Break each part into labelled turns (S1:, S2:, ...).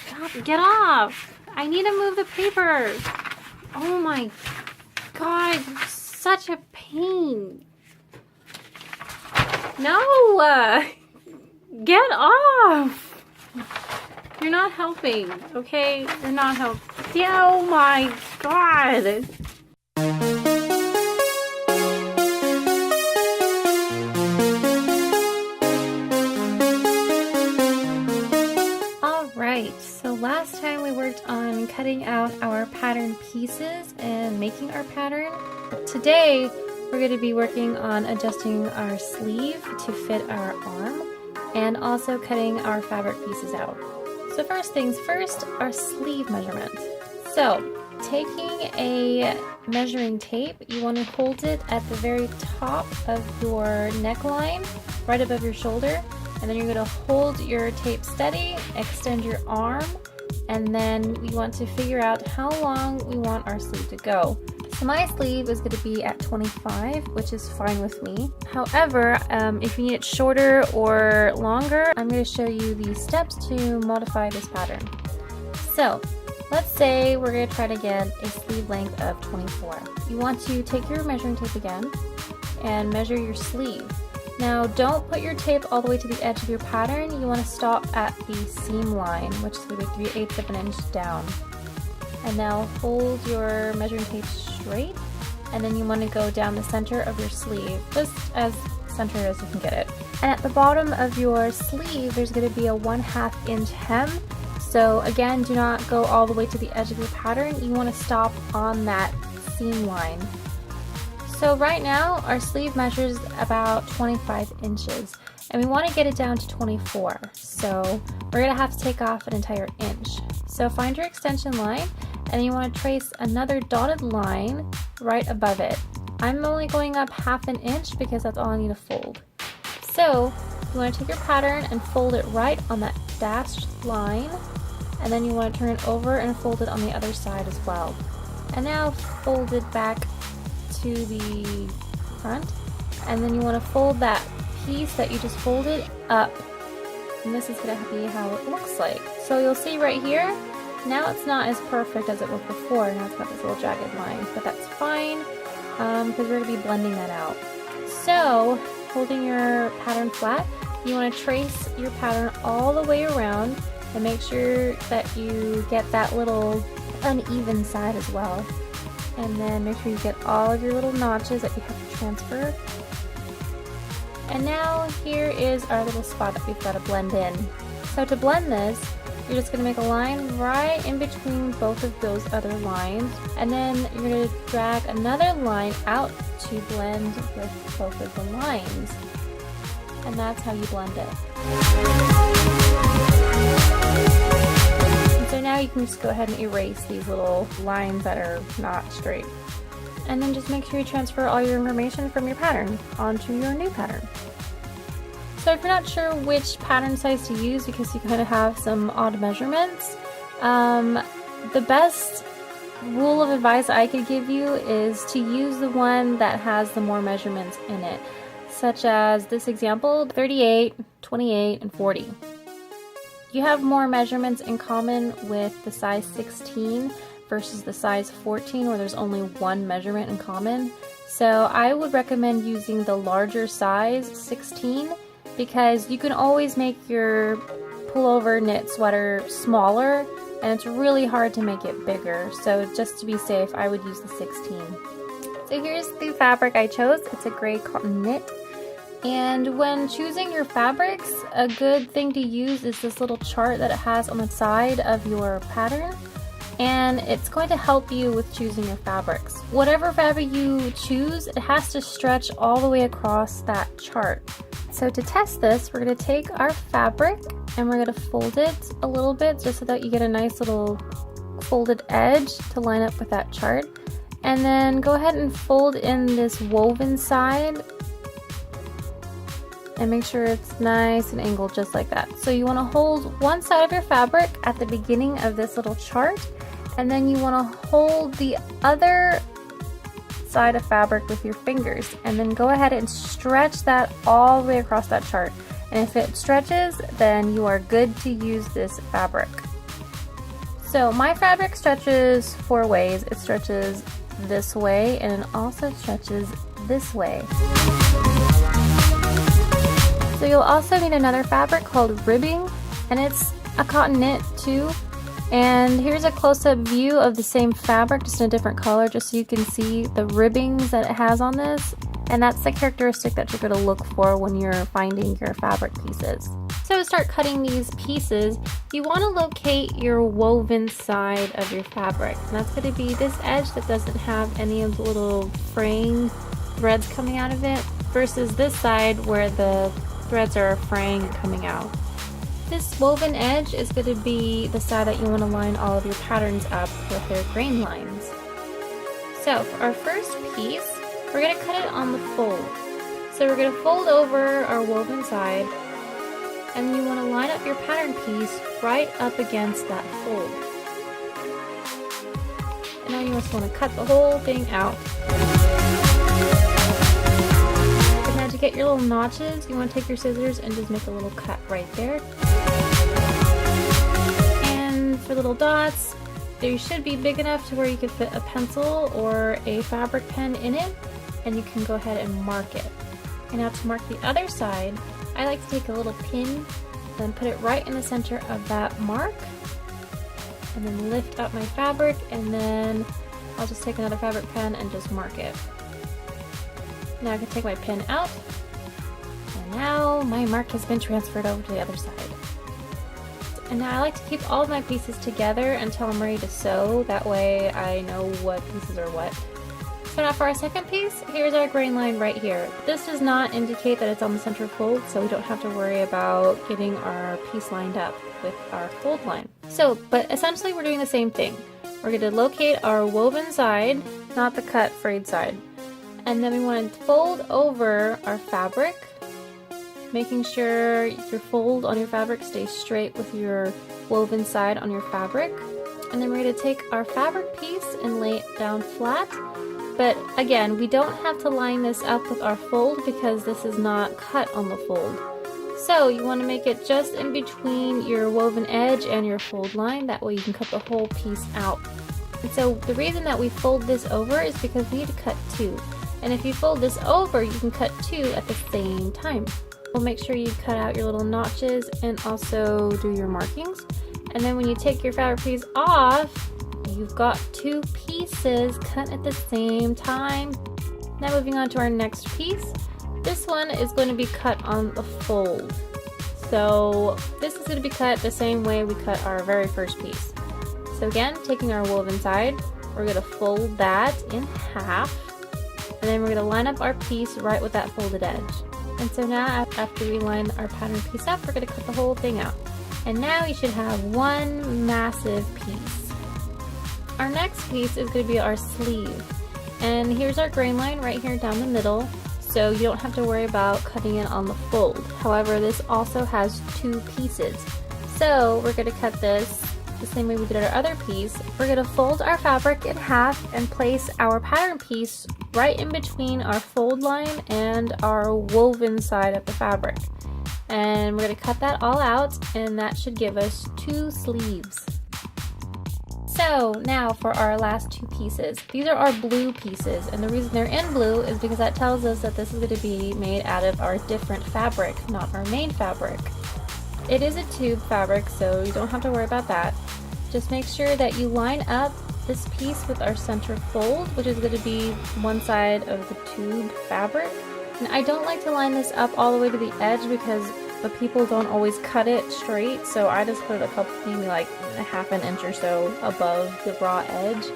S1: Stop, get off. I need to move the paper. Oh my God, you're such a pain. No, get off. You're not helping, okay? You're not helping. Oh my God. Alright, so last time we worked on cutting out our pattern pieces and making our pattern. Today we're going to be working on adjusting our sleeve to fit our arm and also cutting our fabric pieces out. So first things first, our sleeve measurement. So taking a measuring tape, you want to hold it at the very top of your neckline, right above your shoulder, and then you're going to hold your tape steady, extend your arm, and then we want to figure out how long we want our sleeve to go. So my sleeve is going to be at 25, which is fine with me. However, if you need it shorter or longer, I'm going to show you the steps to modify this pattern. So let's say we're going to try to get a sleeve length of 24. You want to take your measuring tape again and measure your sleeve. Now don't put your tape all the way to the edge of your pattern. You want to stop at the seam line, which is going to be 3/8 of an inch down. And now hold your measuring tape straight, and then you want to go down the center of your sleeve, just as center as you can get it. And at the bottom of your sleeve, there's going to be a 1/2 inch hem. So again, do not go all the way to the edge of your pattern. You want to stop on that seam line. So right now, our sleeve measures about 25 inches, and we want to get it down to 24. So we're going to have to take off an entire inch. So find your extension line, and you want to trace another dotted line right above it. I'm only going up 1/2 inch because that's all I need to fold. So you want to take your pattern and fold it right on that dashed line, and then you want to turn it over and fold it on the other side as well. And now fold it back to the front, and then you want to fold that piece that you just folded up, and this is going to be how it looks like. So you'll see right here, now it's not as perfect as it was before. Now it's got this little jagged line, but that's fine because we're going to be blending that out. So holding your pattern flat, you want to trace your pattern all the way around and make sure that you get that little uneven side as well. And then make sure you get all of your little notches that you have to transfer. And now here is our little spot that we've got to blend in. So to blend this, you're just going to make a line right in between both of those other lines, and then you're going to drag another line out to blend with both of the lines. And that's how you blend it. So now you can just go ahead and erase these little lines that are not straight. And then just make sure you transfer all your information from your pattern onto your new pattern. So if you're not sure which pattern size to use because you kind of have some odd measurements, the best rule of advice I could give you is to use the one that has the more measurements in it, such as this example, 38, 28, and 40. You have more measurements in common with the size 16 versus the size 14, where there's only one measurement in common. So I would recommend using the larger size 16 because you can always make your pullover knit sweater smaller, and it's really hard to make it bigger. So just to be safe, I would use the 16. So here's the fabric I chose. It's a gray cotton knit. And when choosing your fabrics, a good thing to use is this little chart that it has on the side of your pattern, and it's going to help you with choosing your fabrics. Whatever fabric you choose, it has to stretch all the way across that chart. So to test this, we're going to take our fabric and we're going to fold it a little bit just so that you get a nice little folded edge to line up with that chart. And then go ahead and fold in this woven side and make sure it's nice and angled just like that. So you want to hold one side of your fabric at the beginning of this little chart, and then you want to hold the other side of fabric with your fingers, and then go ahead and stretch that all the way across that chart. And if it stretches, then you are good to use this fabric. So my fabric stretches 4 ways. It stretches this way and it also stretches this way. So you'll also need another fabric called ribbing, and it's a cotton knit too. And here's a close-up view of the same fabric, just in a different color, just so you can see the ribbings that it has on this. And that's the characteristic that you're going to look for when you're finding your fabric pieces. So to start cutting these pieces, you want to locate your woven side of your fabric. And that's going to be this edge that doesn't have any of the little fraying threads coming out of it, versus this side where the threads are fraying and coming out. This woven edge is going to be the side that you want to line all of your patterns up with their grain lines. So for our first piece, we're going to cut it on the fold. So we're going to fold over our woven side, and you want to line up your pattern piece right up against that fold. And now you just want to cut the whole thing out. And now to get your little notches, you want to take your scissors and just make a little cut right there. And for little dots, they should be big enough to where you can fit a pencil or a fabric pen in it, and you can go ahead and mark it. And now to mark the other side, I like to take a little pin and put it right in the center of that mark, and then lift up my fabric, and then I'll just take another fabric pen and just mark it. Now I can take my pin out, and now my mark has been transferred over to the other side. And now I like to keep all of my pieces together until I'm ready to sew, that way I know what pieces are what. So now for our second piece, here's our grain line right here. This does not indicate that it's on the center fold, so we don't have to worry about getting our piece lined up with our fold line. So, but essentially we're doing the same thing. We're going to locate our woven side, not the cut frayed side. And then we want to fold over our fabric, making sure your fold on your fabric stays straight with your woven side on your fabric. And then we're going to take our fabric piece and lay it down flat. But again, we don't have to line this up with our fold because this is not cut on the fold. So you want to make it just in between your woven edge and your fold line, that way you can cut the whole piece out. And so the reason that we fold this over is because we need to cut 2. And if you fold this over, you can cut 2 at the same time. We'll make sure you cut out your little notches and also do your markings. And then when you take your fabric piece off, you've got 2 pieces cut at the same time. Now moving on to our next piece. This one is going to be cut on the fold. So this is going to be cut the same way we cut our very first piece. So again, taking our woven side, we're going to fold that in half. And then we're going to line up our piece right with that folded edge. And so now after we line our pattern piece up, we're going to cut the whole thing out. And now you should have one massive piece. Our next piece is going to be our sleeve. And here's our grain line right here down the middle, so you don't have to worry about cutting it on the fold. However, this also has 2 pieces. So we're going to cut this the same way we did our other piece. We're going to fold our fabric in half and place our pattern piece right in between our fold line and our woven side of the fabric. And we're going to cut that all out, and that should give us 2 sleeves. So now for our last 2 pieces. These are our blue pieces, and the reason they're in blue is because that tells us that this is going to be made out of our different fabric, not our main fabric. It is a tube fabric, so you don't have to worry about that. Just make sure that you line up this piece with our center fold, which is going to be one side of the tube fabric. And I don't like to line this up all the way to the edge because the people don't always cut it straight, so I just put it a couple, maybe like a ½ an inch or so above the raw edge.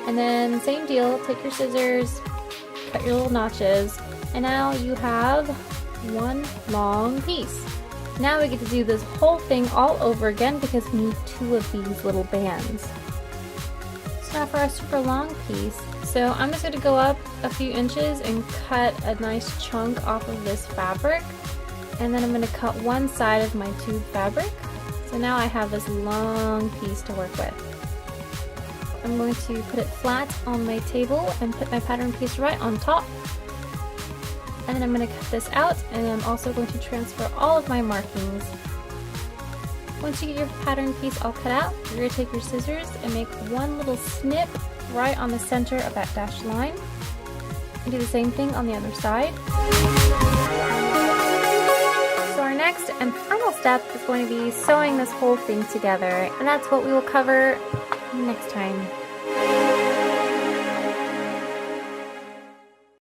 S1: And then same deal, take your scissors, cut your little notches, and now you have one long piece. Now we get to do this whole thing all over again because we need 2 of these little bands. So now for our super long piece, so I'm just going to go up a few inches and cut a nice chunk off of this fabric, and then I'm going to cut one side of my tube fabric. So now I have this long piece to work with. I'm going to put it flat on my table and put my pattern piece right on top. And then I'm going to cut this out, and I'm also going to transfer all of my markings Once you get your pattern piece all cut out, you're going to take your scissors and make one little snip right on the center of that dashed line. And do the same thing on the other side. So our next and final step is going to be sewing this whole thing together, and that's what we will cover next time.